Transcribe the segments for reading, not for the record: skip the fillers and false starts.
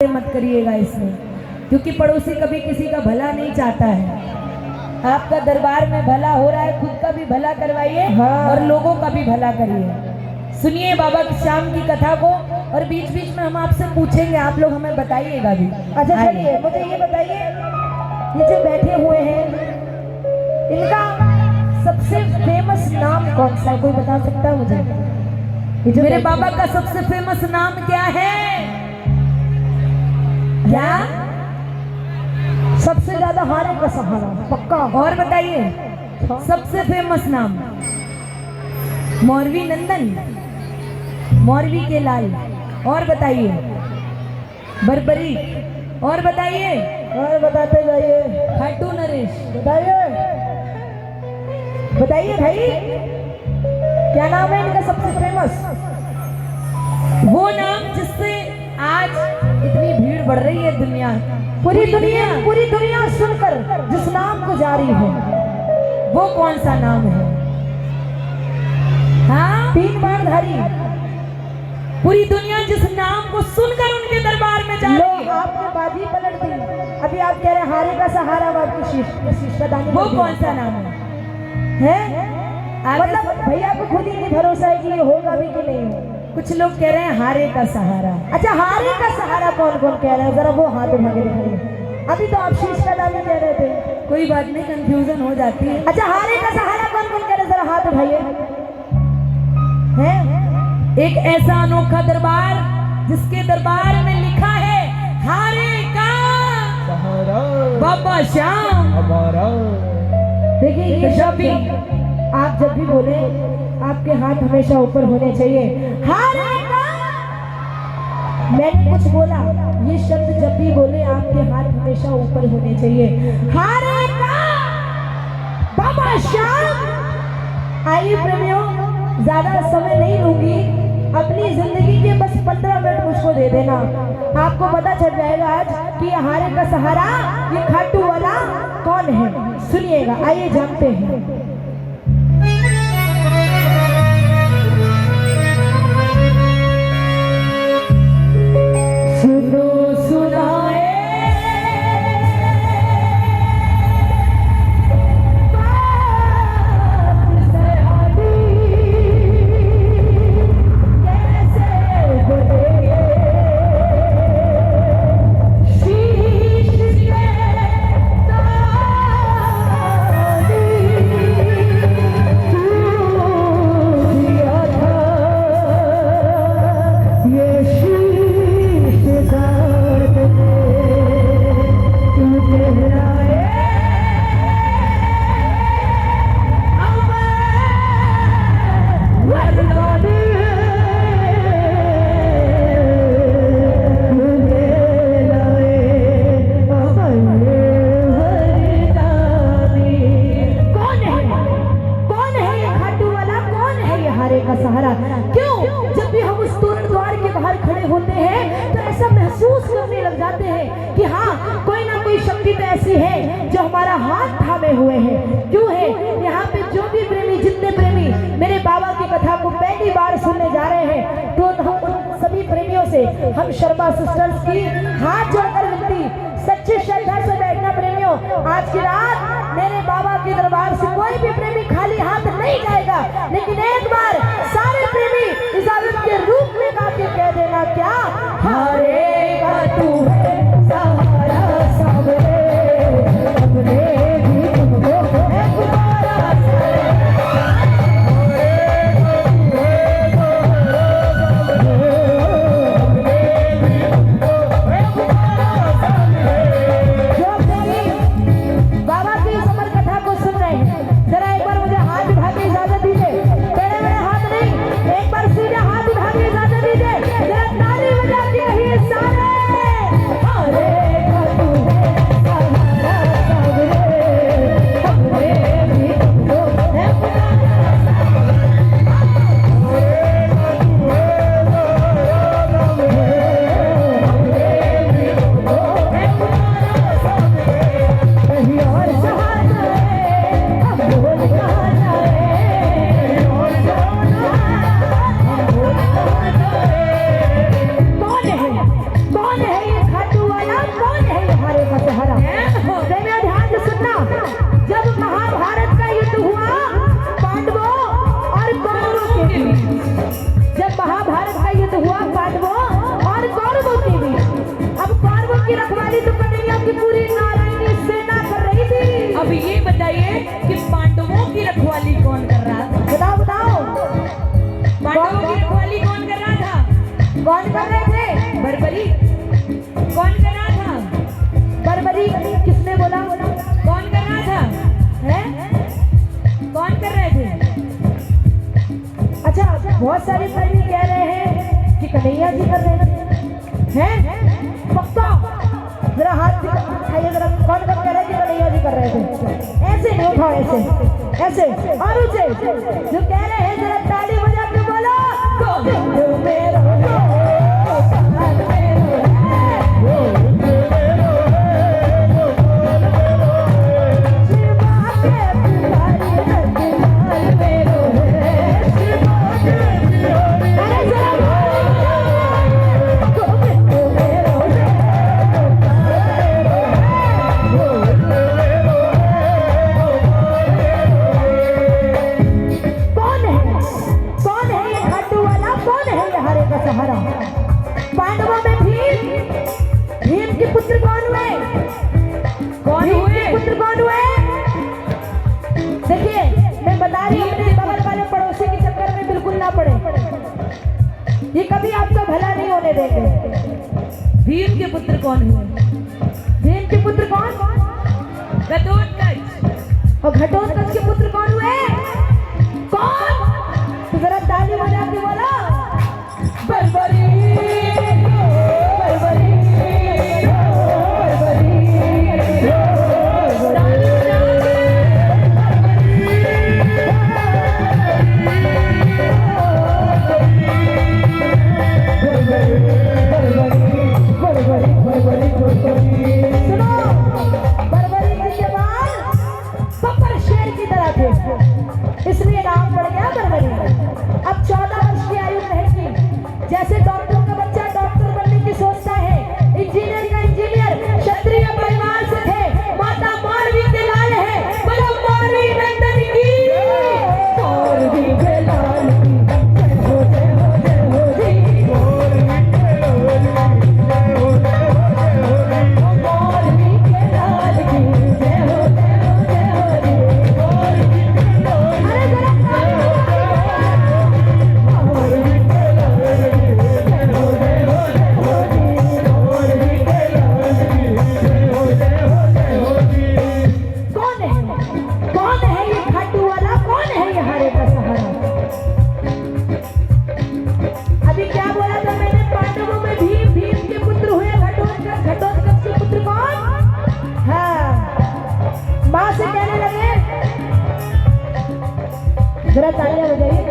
मत करिएगा इसमें, क्योंकि पड़ोसी कभी किसी का भला नहीं चाहता है। आपका दरबार में भला हो रहा है, खुद का भी भला करवाइए और लोगों का भी भला करिए। सुनिए बाबा की शाम की कथा को, और बीच बीच में हम आपसे पूछेंगे, आप लोग हमें बताइएगा भी। अच्छा चलिए, मुझे ये बताइए, ये जो बैठे हुए हैं इनका सबसे फेमस नाम कौन सा है? कोई बता सकता है मुझे? मेरे बाबा का सबसे फेमस नाम क्या है? क्या? सबसे ज्यादा हारे का सहारा, पक्का। और बताइए सबसे फेमस नाम? मौरवी नंदन, मौरवी के लाल। और बताइए बरबरी। और बताइए, और बताते जाइए। खाटू नरेश। बताइए बताइए भाई, क्या नाम है इनका सबसे फेमस? वो नाम जिससे आज इतनी भीड़ बढ़ रही है, पूरी दुनिया सुनकर जिस नाम को जारी है, वो कौन सा नाम है? हाँ, 3 बाणधारी। पूरी दुनिया जिस नाम को सुनकर उनके दरबार में जा रही है। आपने बाजी पलट दी। अभी आप कह रहे हैं हारे का सहारा, आपकी शिष्टादानी। वो कौन सा नाम है? मतलब भैया को खुद ही नहीं भरोसा है कि ये होगा भी कि नहीं होगा। कुछ लोग कह रहे हैं हारे का सहारा। अच्छा, हारे का सहारा कौन कौन कह रहे हैं? जरा वो हाथ उठा के दिखाइए। अभी तो आप शिष्टादानी कह रहे थे। कोई बात नहीं, कंफ्यूजन हो जाती है। अच्छा, हारे का सहारा कौन कौन कह रहे हैं? जरा हाथ उठाइए। है एक ऐसा अनोखा दरबार जिसके दरबार में लिखा है हारे का सहारा बाबा श्याम हमारा। देखिए, ये शब्द आप जब भी बोले, आपके हाथ हमेशा ऊपर होने चाहिए। हारे का, मैंने कुछ बोला, ये शब्द जब भी बोले आपके हाथ हमेशा ऊपर होने चाहिए। हारे का बाबा श्याम। आइए प्रेमियों, ज्यादा समय नहीं लूंगी, अपनी जिंदगी के बस 15 मिनट मुझको दे देना, आपको पता चल जाएगा आज कि ये हारे का सहारा, ये खाटू वाला कौन है। सुनिएगा, आइए जानते हैं। सुनो सुनाए का सहारा। क्यों? जब भी हम उस तोरण द्वार के बाहर खड़े होते हैं तो ऐसा महसूस करने लग जाते हैं कि हाँ, कोई ना कोई शक्ति तो ऐसी है जो हमारा हाथ थामे हुए है। क्यों है? यहाँ पे जो भी प्रेमी, जितने प्रेमी मेरे बाबा की कथा को पहली बार सुनने जा रहे हैं, तो हम उन सभी प्रेमियों से, हम शर्मा सिस्टर्स की हाथ जोड़कर विनती, सच्ची श्रद्धा से बैठना प्रेमियों। आज की रात मेरे बाबा के दरबार से कोई भी प्रेमी खाली हाथ नहीं जाएगा, लेकिन एक बार सारे प्रेमी इजाजत के रूप में गा के कह देना, क्या हारे का तू है सहारा, सामने अपने भी तुमको है तुम्हारा। बहुत सारे कवि कह रहे हैं कि कन्हैया जी कर रहे हैं पक्का। जरा हाथ उठाइए जरा, कौन कब कह रहे हैं कि कन्हैया जी कर रहे थे? ऐसे नहीं उठाओ, ऐसे ऐसे और ऊंचे जो कह रहे हैं जरा ताली बजा के बोलो। गोविंद मेरो गोपाल मेरो गोविंद मेरो शिवा के पुकारी रतनाल मेरो शिवा के पुकारी। अरे जरा गोविंद मेरो कौन है ये खाटू वाला? कौन है ये हरे का सहारा? पांडवों में भीम के पुत्र कौन हुए? भीम के पुत्र कौन हुए? देखिए मैं बता रही हूँ, अपने बगल वाले पड़ोसी के चक्कर में बिल्कुल ना पड़े, ये कभी आपका भला नहीं होने देंगे। भीम के पुत्र कौन हुए? भीम के पुत्र कौन? घटोत्कच। और घटोत्कच के पुत्र कौन हुए? कौन? तो जरा ताली बजा के बोला। बरबरी बरबरी सुनो, बरबरी के जवान बब्बर शेर की तरह थे, इसलिए नाम पड़ गया बरबरी। अब 14 वर्ष की आयु रहेगी। जैसे डॉक्टर का बच्चा डॉक्टर बनने की सोचता है, इंजीनियर का इंजीनियर, क्षत्रिय परिवार से थे, माता मारवी के लाल है, बोलो मारवी नंदन की, मारवी के लाल की जय हो जय हो जय हो जी, मारवी के लाल की जय हो जय हो जय हो जी। अरे जरा कौन है? कौन है ये खाटू वाला? कौन है ये हरे का सहारा? अभी क्या बोला था मैंने? पांडवों में भीम, भीम के पुत्र हुए घटोत्कच, घटोत्कच के पुत्र कौन? हाँ, माँ से कहने लगे, जरा तालियां बजाइए।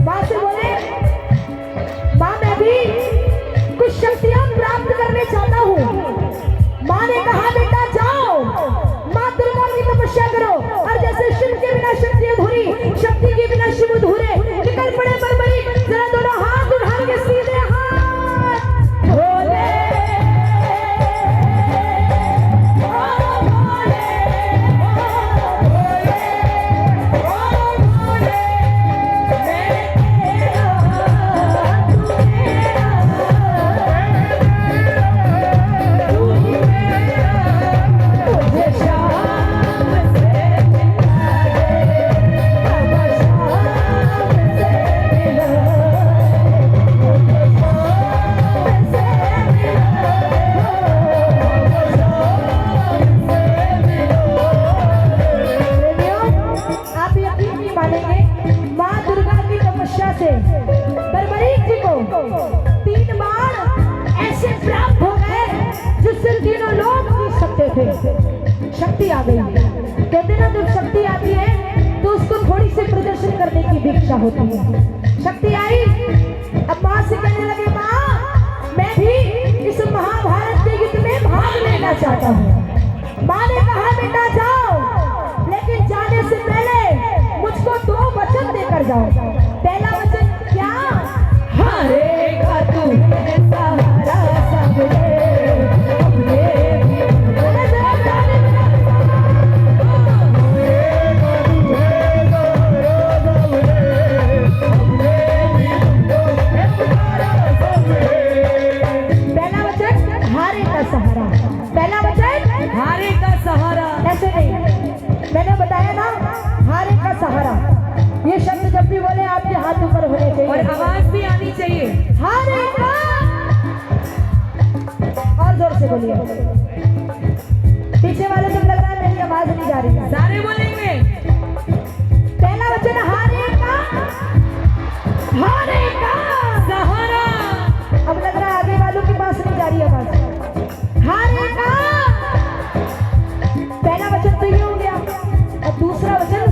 माँ से बोले, माँ मैं भी कुछ शक्तियां प्राप्त करने चाहता हूँ। माँ ने कहा बेटा जाओ, माँ दुर्गा की तपस्या करो, और जैसे शिव के बिना शक्ति अधूरी, शक्ति के बिना शिव अधूरे। निकल पड़े बरबरी, जरा दोनों हाथ उठा के सीधे हाथ भोले ओ भोले ओ भोले मैं तेरा तू मेरा, तू ही मेरा, तुझे शाम से मिला दे, अब शाम से मिला, तुझे शाम से मिला। आप यकीन नहीं मानेंगे, माँ दुर्गा की तपस्या से बरबरीक जी को 3 बाण ऐसे प्राप्त हो गए जिससे तीनों लोग जीत सकते थे। शक्ति आ गई। कहते ना जब शक्ति आती है तो उसको थोड़ी सी प्रदर्शन करने की भी इच्छा होती है। शक्ति आई, अब माँ से कहने लगे, माँ मैं भी इस महाभारत के युद्ध में भाग लेना चाहता हूँ। माँ ने कहा बेटा जाओ, लेकिन जाने से पहले मुझको 2 वचन देकर जाओ। पहला वचन क्या? हारेगा तू सहारा सबरे अपने भी। अरे जरा ताली पहला वचन हारे का सहारा। पहला वचन हारे का सहारा। ऐसे नहीं, मैंने बताया ना हारे का सहारा। ये शब्द जब भी बोले आपके हाथ ऊपर होने चाहिए और आवाज भी आनी चाहिए। हारे का, और जोर से बोलिए। पीछे वाले को लग रहा है मेरी आवाज नहीं जा रही है। सारे बोलेंगे। पहला वचन हारे का सहारा। अब लग रहा है आगे वालों की बात नहीं जा रही है बात। हारे का पहला वचन तो ये हो गया, और दूसरा वचन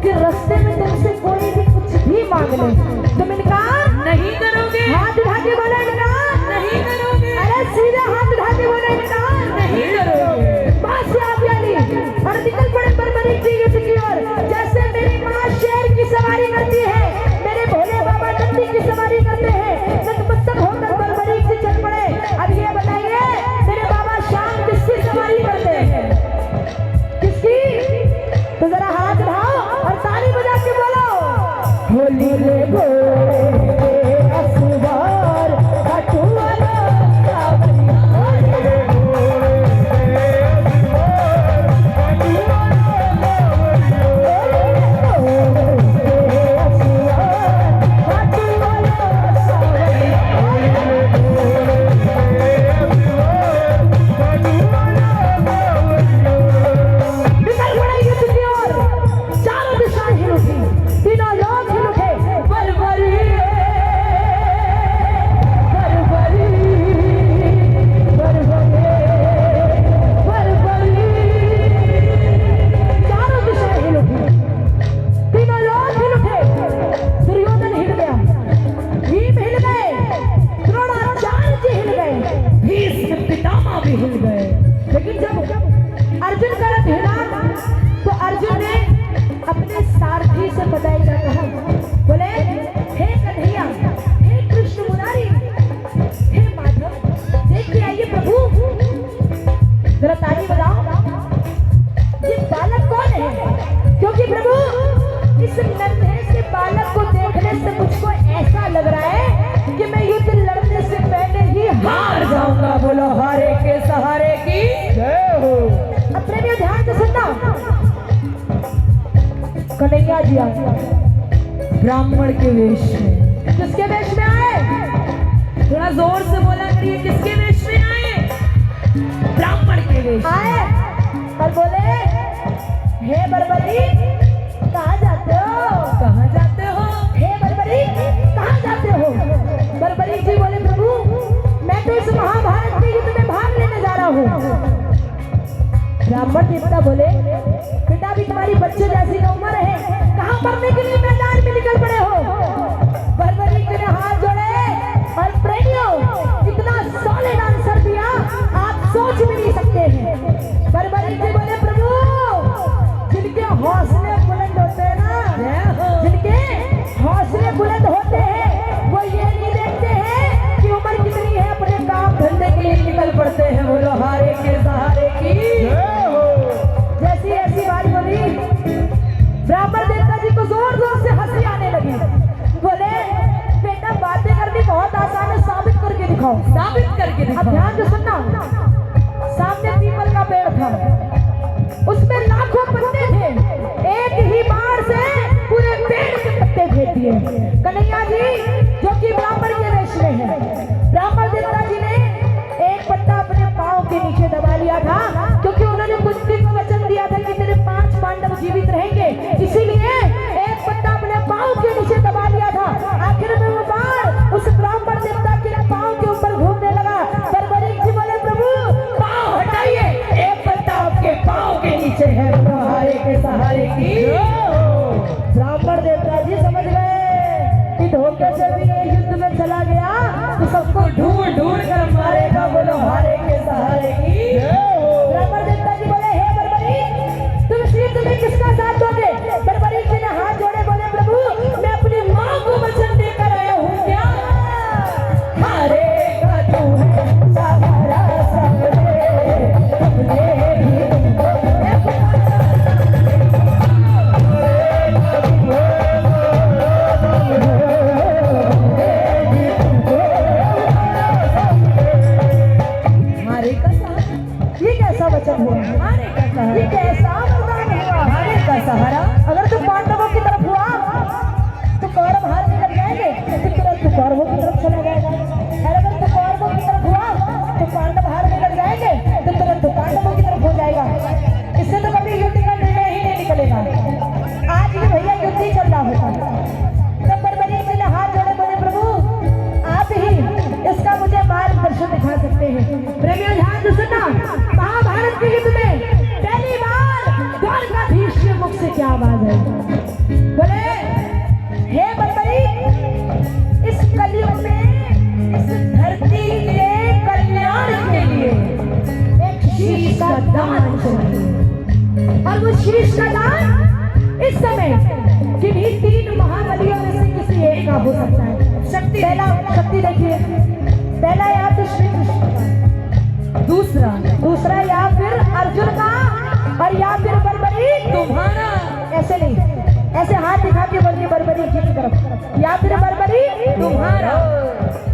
कि रास्ते में तुमसे कोई भी कुछ भी मांग ले तुम इनकार नहीं करोगे। हाथ उठा के बोला इनकार नहीं करोगे। अरे सीधा हाथ उठा के बोला इनकार नहीं करोगे। बात से आप ली और निकल पड़े बर्बरीक जी युद्ध की ओर। जैसे मेरी माँ शेर की सवारी करती है, मेरे भोले बाबा नंदी की सवारी करते हैं, नतमस्तक होकर बर्बरीक से चल पड़े। अब ये बताइए मेरे बाबा शाम किसकी सवारी करते हैं? किसकी? तो जरा हाथ उठाओ और ताली बजा के बोलो, होली रे घोड़े असवार हटुआला सावरिया। बोलो हारे के सहारे की जय हो। अब प्रेमियों ध्यान से सुनना, कन्हैया जी आए ब्राह्मण के वेश में। किसके वेश में आए? थोड़ा जोर से बोला करिए, किसके वेश में आए? ब्राह्मण के वेश आए और बोले, हे बर्बरीक कहाँ जाते हो? कहाँ जाते हो? हे बर्बरीक कहाँ जाते हो? बर्बरीक जी बोले, प्रभु मैं तो इस महाभारत के युद्ध में भाग लेने जा रहा हूँ। ब्राह्मण देवता बोले, बेटा भी तुम्हारी बच्चे जैसी तो उम्र है, कहाँ पढ़ने के लिए मैदान में निकल पड़े हो? बर्बरीक ने हाथ जोड़े और प्रेमियों इतना सॉलिड आंसर दिया आप सोच भी नहीं सकते हैं। बर्बरीक जी बोले, प्रभु जिनके हौसले बुलंद होते हैं ना, जिनके हौसले बुलंद होते हैं, वो ये नहीं देखते हैं कि उम्र कितनी है, अपने काम धंधे के लिए निकल पड़ते हैं। बोलो हारे के सहारे की जय हो। जैसी ऐसी बात बोली, ब्राह्मण देवता जी को जोर जोर से हंसी आने लगी। बोले, बेटा बातें करनी बहुत आसान है, साबित करके दिखाओ। साबित करके अब दिखाओ। ध्यान से सुनना, सामने पीपल का पेड़ था, उसमें लाखों पत्ते थे, एक ही बार से पूरे पेड़ के पत्ते फेंक दिए। कन्हैया जी जो कि ब्राह्मण के वेश में है, ब्राह्मण देवता जी ने एक पत्ता अपने पांव के नीचे दबा लिया था, क्योंकि उन्होंने कुंती को वचन दिया था कि तेरे 5 पांडव जीवित रहेंगे, इसीलिए एक पत्ता अपने पांव के नीचे दबा लिया था। आखिर में वो बाण उस ब्राह्मण देवता के पांव के ऊपर घूमने लगा। बर्बरीक जी बोले, प्रभु पाँव हटाइए, एक पत्ता आपके पाँव के नीचे है। बोलो हारे के सहारे की ब्राह्मण देवता जी समझ गए कि धोखे से भी ये युद्ध में चला गया तो सबको ढूंढ ढूंढ कर मारेगा। बोलो हारे के सहारे की ब्राह्मण देवता जी बोले, हे बर्बरीक तुम इस युद्ध में किसका साथ दोगे? बर्बरीक जी ने हाथ जोड़े, बोले, प्रभु मैं अपनी माँ को वचन देकर आया हूँ। क्या? हारे का तू है सहारा सबरे, अपने भी हारे का सहारा। ये कैसा वचन हुआ? हारे का सहारा। ये कैसा वरदान हुआ? हारे का सहारा। अगर तुम पांडवों की तरफ हुआ तो कौरव हारने लग जाएंगे, तो तुरंत तू कौरवों की तरफ चला जाएगा। और अगर तू कौरवों की तरफ हुआ तो पांडव हारने लग जाएंगे, तो तुरंत तू पांडवों की तरफ हो जाएगा। इससे तो कभी युद्ध का निर्णय ही नहीं निकलेगा। आज भी भैया युद्ध ही चल रहा और वो शीश का दान इस समय किन्हीं 3 महाबलियों में से किसी एक का हो सकता है। शक्ति पहला शक्ति देखिए, पहला या तो श्री कृष्ण का, दूसरा या फिर अर्जुन का, और या फिर बर्बरी तुम्हारा। ऐसे नहीं, ऐसे हाथ दिखा के बोलिए बर्बरी जी की तरफ, या फिर बर्बरी तुम्हारा।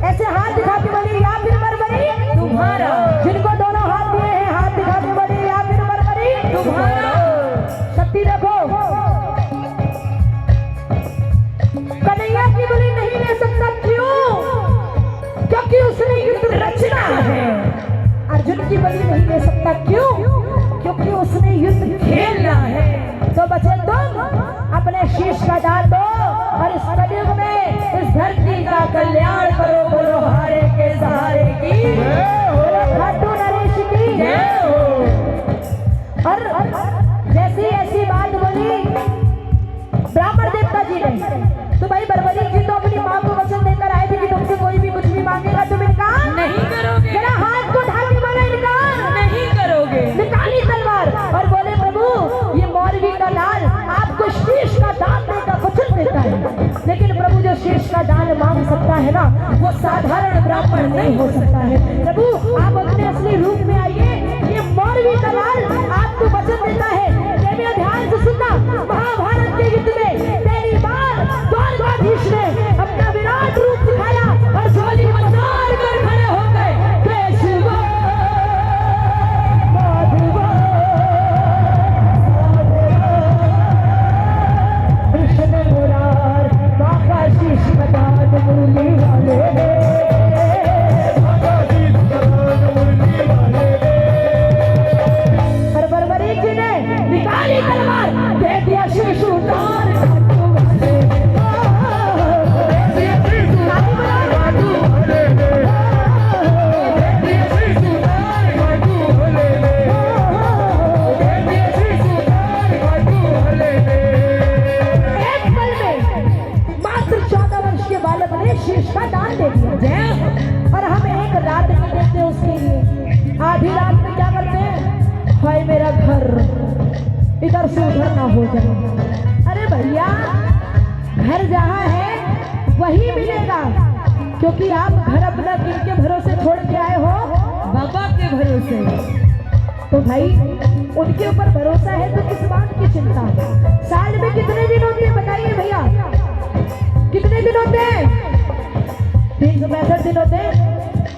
ऐसे हाथ दिखा के बोलिए या फिर बर्बरी तुम्हारा। जिनको दोनों हाथ दिए हैं हाथ दिखा के बोलिए या फिर बर्बरी तुम्हारा। शक्ति देखो, कन्हैया की बलि नहीं ले सकता, क्यों? क्योंकि उसने युद्ध रचना है। अर्जुन की बलि नहीं ले सकता, क्यों? क्योंकि उसने युद्ध खेलना है। तो बच्चे तुम अपने शीश का दान दो और इस कलयुग में इस धरती का कल्याण करो। बोलो हारे के सहारे की, खाटू नरेश की जय हो। और जैसी ऐसी बात बोली ब्राह्मण देवता जी ने, तो भाई बर्बरी जी तो अपनी माँ को वचन देकर आए थे कि तुमसे कोई भी कुछ भी मांगेगा तुम इनका नहीं करोगे। मेरा हाथ को ढाके बोला इनका नहीं करोगे। निकाली तलवार और बोले प्रभु ये मौलवी का लाल आपको शीश का दान देकर वचन देता है, लेकिन प्रभु जो शीश का दान मांग सकता है ना वो साधारण ब्राह्मण नहीं हो सकता है। प्रभु आप अपने असली रूप में आइए, ये मौलवी का लाल आपको वचन देता है। देवियों ध्यान से सुनना, महाभारत के युद्ध में पहली बार द्वारकाधीश ने अपना विराट रूप दिखाया और झोली मचार कर खड़े हो गए। केशवा माधवा कृष्ण मुरार माखा शीश मदान मुरली वाले और बर्बरी जी ने निकाली तलवार, दे दिया शीश उतार। शीश का दान दे दिया और हम एक रात नहीं देते उसके लिए। आधी रात में क्या करते हैं, हाय मेरा घर इधर से उधर ना हो जाए। अरे भैया घर जहाँ है वही मिलेगा, क्योंकि आप घर अपना किनके भरोसे छोड़ के आए हो, बाबा के भरोसे। तो भाई उनके ऊपर भरोसा है तो किस बात की चिंता। साल में कितने दिन होते हैं बताइए भैया, कितने दिन होते हैं? 365 दिन होते हैं।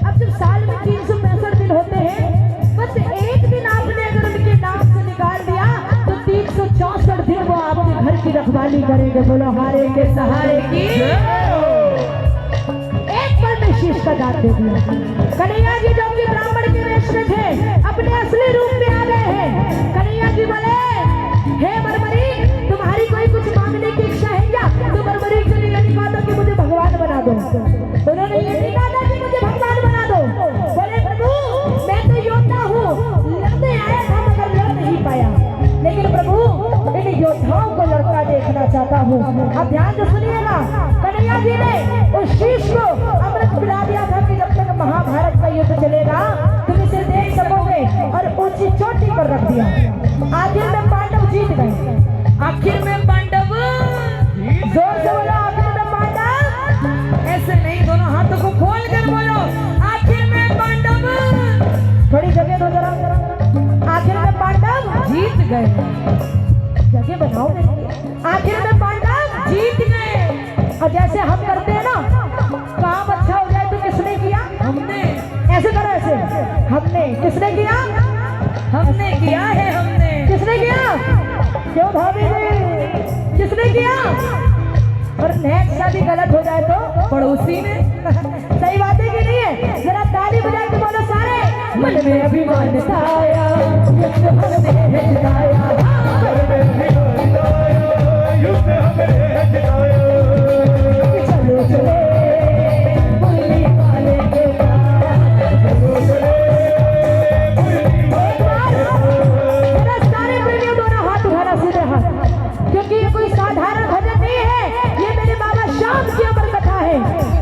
अब जब साल में 365 दिन होते हैं, बस एक दिन आपने अगर उनके नाम से निकाल दिया तो 364 दिन वो आपके घर की रखवाली करेंगे। बोलो हारे के सहारे की। एक बार में शीश का दान दे दिया। कन्हैया जी जो कि ब्राह्मण के वेश में थे अपने असली रूप में आ गए हैं। कन्हैया जी बोले हे बर्बरी तुम्हारी कोई कुछ मांगने की इच्छा है क्या? तो बर्बरी जी ने नहीं कहा कि मुझे भगवान बना दो, उन्होंने ये नहीं कहा कि मुझे भगवान बना दो। बोले प्रभु मैं तो योद्धा हूँ, लड़ने आया था मगर लड़ नहीं पाया, लेकिन प्रभु इन योद्धाओं को लड़का देखना चाहता हूँ। अब ध्यान से सुनिएगा, कन्हैया जी ने उस शीश को अमृत पिला दिया था कि जब तक महाभारत का युद्ध चलेगा तुम इसे देख सकोगे, और ऊंची चोटी पर रख दिया। आखिर में पांडव जीत गए। आखिर में पांडव, जोर से बोलो आखिर में पांडव। ऐसे नहीं, दोनों हाथों को खोल कर बोलो आखिर में पांडव। थोड़ी जगह दो जरा। आखिर में पांडव जीत गए। जगह बनाओ। आखिर में पांडव जीत गए। और जैसे हम करते हैं ना, काम अच्छा हो जाए तो किसने किया? हमने। ऐसे करो, ऐसे हमने। किसने किया? हमने किया है। हमने। किसने किया? क्यों भाभी जी किसने किया? और नेक्स्ट शादी गलत हो जाए तो पड़ोसी ने। सही बात है कि नहीं है? जरा ताली बजा के बोलो सारे। मन में अभिमान आया, युद्ध हमने जिताया, चलो चले मुरली वाले के सारे प्रेमियों दोनों हाथ उठाना सीधे हाथ, क्योंकि ये कोई साधारण भजन नहीं है, ये मेरे बाबा श्याम की अमर कथा है।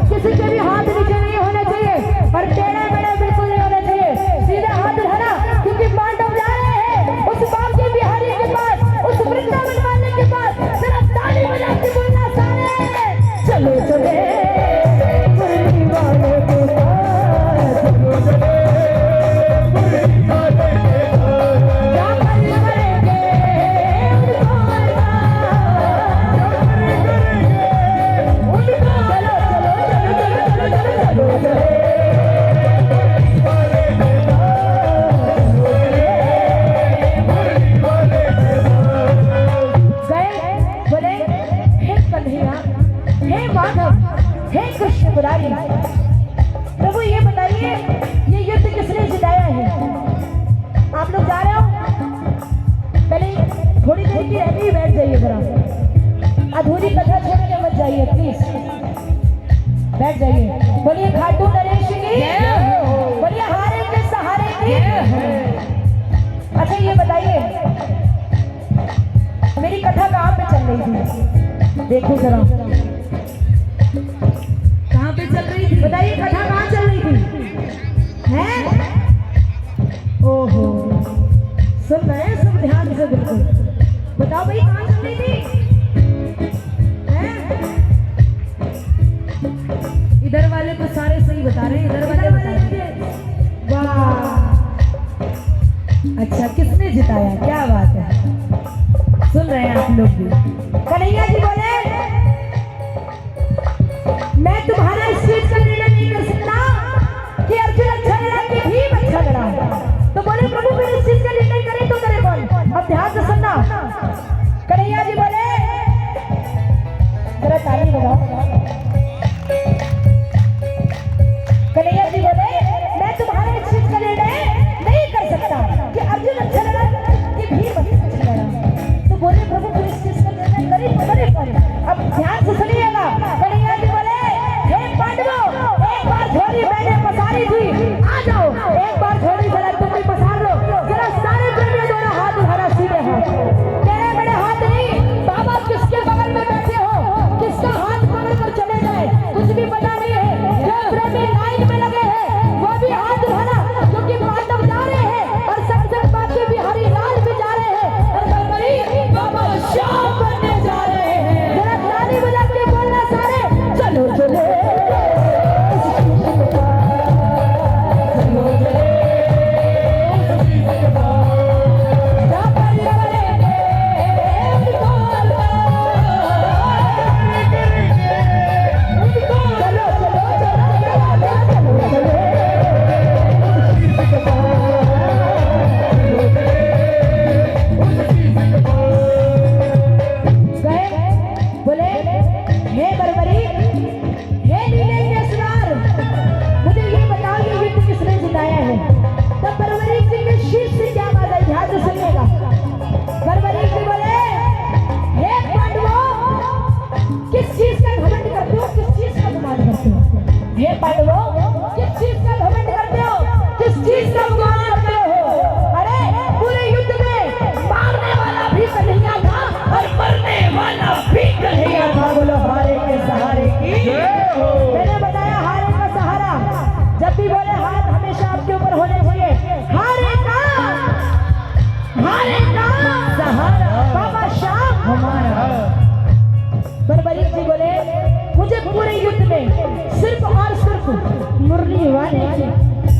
किसी के भी हाथ नीचे नहीं होने चाहिए और टेढ़े मेढ़े बिल्कुल नहीं होने चाहिए। सीधे हाथ उठाना, क्योंकि पांडव जा रहे हैं उस बाप के बिहार अधूरी कथा छोड़ के मत जाइए प्लीज, बैठ जाइए। बोलिए खाटू नरेश की, बोलिए हारे के सहारे की। अच्छा ये बताइए मेरी कथा कहाँ पे चल रही थी? देखो जरा कहाँ पे चल रही थी, बताइए कथा कहाँ चल रही थी? हैं? ओहो, सुन रहे हैं सब ध्यान से बिल्कुल। बताओ भाई कहाँ चल रही थी? इधर वाले तो सारे सही बता रहे हैं, इधर वाले बता रहे हैं। वाह, अच्छा किसने जिताया, क्या बात है, सुन रहे हैं आप लोग भी। कन्हैया जी बोले मैं तुम्हारा इस चीज का निर्णय नहीं कर सकता कि अर्जुन अच्छा लड़ा कि भीम अच्छा लड़ा। तो बोले प्रभु फिर इस चीज का निर्णय करे तो करे कौन? अब ध्यान से सुनना। कन्हैया जी बोले, जरा ताली बजाओ। कन्हैया जी बोले मैं तुम्हारा इस चीज का निर्णय नहीं कर सकता कि अर्जुन अच्छा लड़ा कि भीम अच्छा लड़ा। तो बोले प्रभु फिर इस चीज का निर्णय करे तो करे कौन? अब ध्यान से सुनिएगा। कन्हैया जी बोले हे पांडवों, एक बार झोली मैंने पसारी थी, आ जाओ एक बार झोली जरा तुम भी पसार लो। जरा सारे प्रेमियों दोनों हाथ उठाना, सीधे हाथ, तेरे बड़े हाथ नहीं। बाबा किसके बगल में बैठे हो, किसका हाथ पकड़ कर चले जाए कुछ भी पता नहीं है। जो प्रेमी लाइन में लगे हैं वो भी हाथ उठाना, क्योंकि पांडव जा रहे हैं और सबसे बाकी बिहारी लाल भी जा रहे हैं और बलबली बाबा श्याम बनने जा रहे हैं। जरा ताली बजा के बोलना सारे, चलो चलो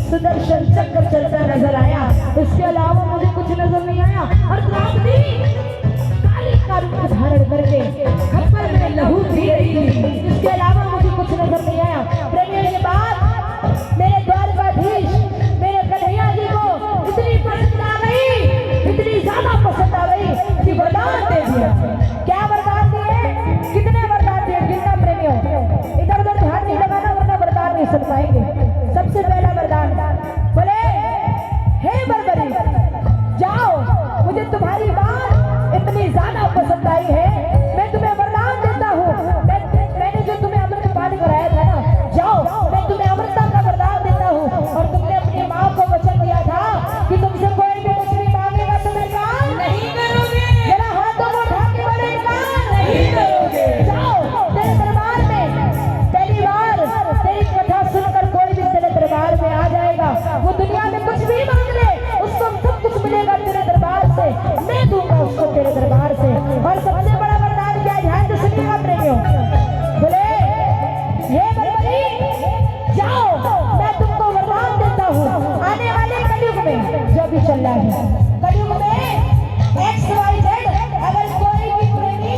सुदर्शन चक्र चलता नजर आया, इसके अलावा मुझे कुछ नजर नहीं आया। और द्रौपदी काली का रूप धारण करके खप्पर में लहू पी रही थी, इसके अलावा मुझे कुछ नजर नहीं आया। प्रेमियों ये बात मेरे द्वारकाधीश मेरे कन्हैया जी को इतनी पसंद आ गई, इतनी ज्यादा पसंद आ गई कि वरदान दे दिया। क्या वरदान दिए, कितने वरदान दिए गिनना प्रेमियों, इधर उधर ध्यान नहीं लगाना वरना वरदान नहीं सुन पाएंगे। सबसे पहला वरदान बोले हे बरबरी जाओ, मुझे तुम्हारी बात इतनी ज्यादा पसंद आई है, मैं तुम्हें वरदान देता हूँ। मैंने जो तुम्हें अमृत पान कराया था ना, जाओ मैं तुम्हें अमृता का वरदान देता हूँ। और तुमने अपनी माँ को वचन दिया था कि तुमसे कोई भी कुछ भी मांगेगा तो मैं काम नहीं करोगे। जरा हाथों को उठा के बोलेगा नहीं करोगे। जाओ तेरे दरबार में पहली बार तेरी कथा सुनकर कोई भी तेरे दरबार में आ जाएगा, वो दुनिया में कुछ भी मांग ले उसको सब कुछ मिलेगा तेरे दरबार से, मैं दूंगा उसको तेरे दरबार से। और सबसे बड़ा वरदान क्या है, ध्यान से सुनिएगा प्रेमियों। बोले हे बरबरी जाओ, मैं तुमको वरदान देता हूँ, आने वाले कलयुग में जो भी चल रहा है कलयुग में XYZ अगर कोई भी प्रेमी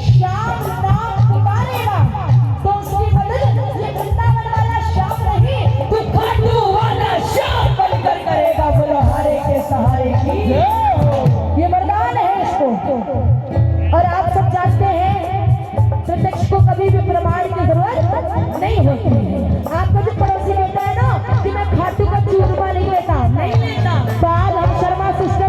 श्याम नाम पुकारेगा तो उसकी मदद ये वृंदावन वाला श्याम नहीं, तू खाटू वाला श्याम बनकर करेगा। बोलो हारे के सहारे की, ये वरदान है इसको। और आप सब जानते हैं प्रत्यक्ष को कभी भी प्रमाण की जरूरत नहीं होती है। आपका जो पड़ोसी कहता है ना कि मैं खाटू का चूरमा नहीं लेता, नहीं लेता, तो आज हम शर्मा सिस्टर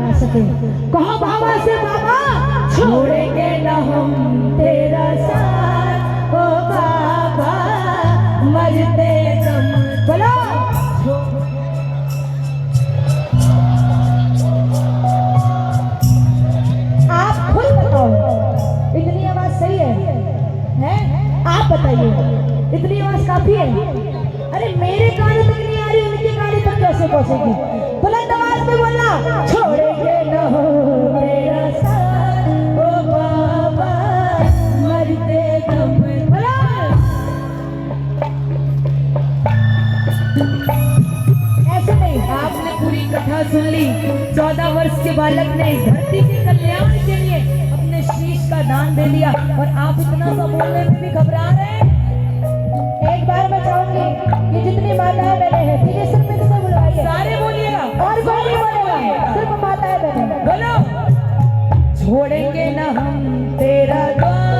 गा सके। कहो बाबा से बाबा छोड़ेंगे न हम तेरा साथ ओ बाबा मरते दम। बोलो आप खुद बताओ इतनी आवाज सही है? आप बताइए इतनी आवाज काफी है? अरे मेरे कान तक नहीं आ रही, उनके कान तक कैसे पहुंचेगी? बुलंद आवाज में बोलना छोड़ेंगे न हो तेरा साथ ओ बाबा मरते दम। बोला ऐसे नहीं। आपने पूरी कथा सुन ली। 14 वर्ष के बालक ने धरती के कल्याण के लिए अपने शीश का दान दे दिया और आप इतना सा बोलने में भी घबरा रहे हैं। एक बार मैं चाहूंगी कि जितनी माताएं बहने हैं धीरे से मेरे से बुलवाइए। सारे बोलिएगा और कोई नहीं बोलेगा, सिर्फ माताएं बहने। बोलो छोड़ेंगे न हम तेरा द्वार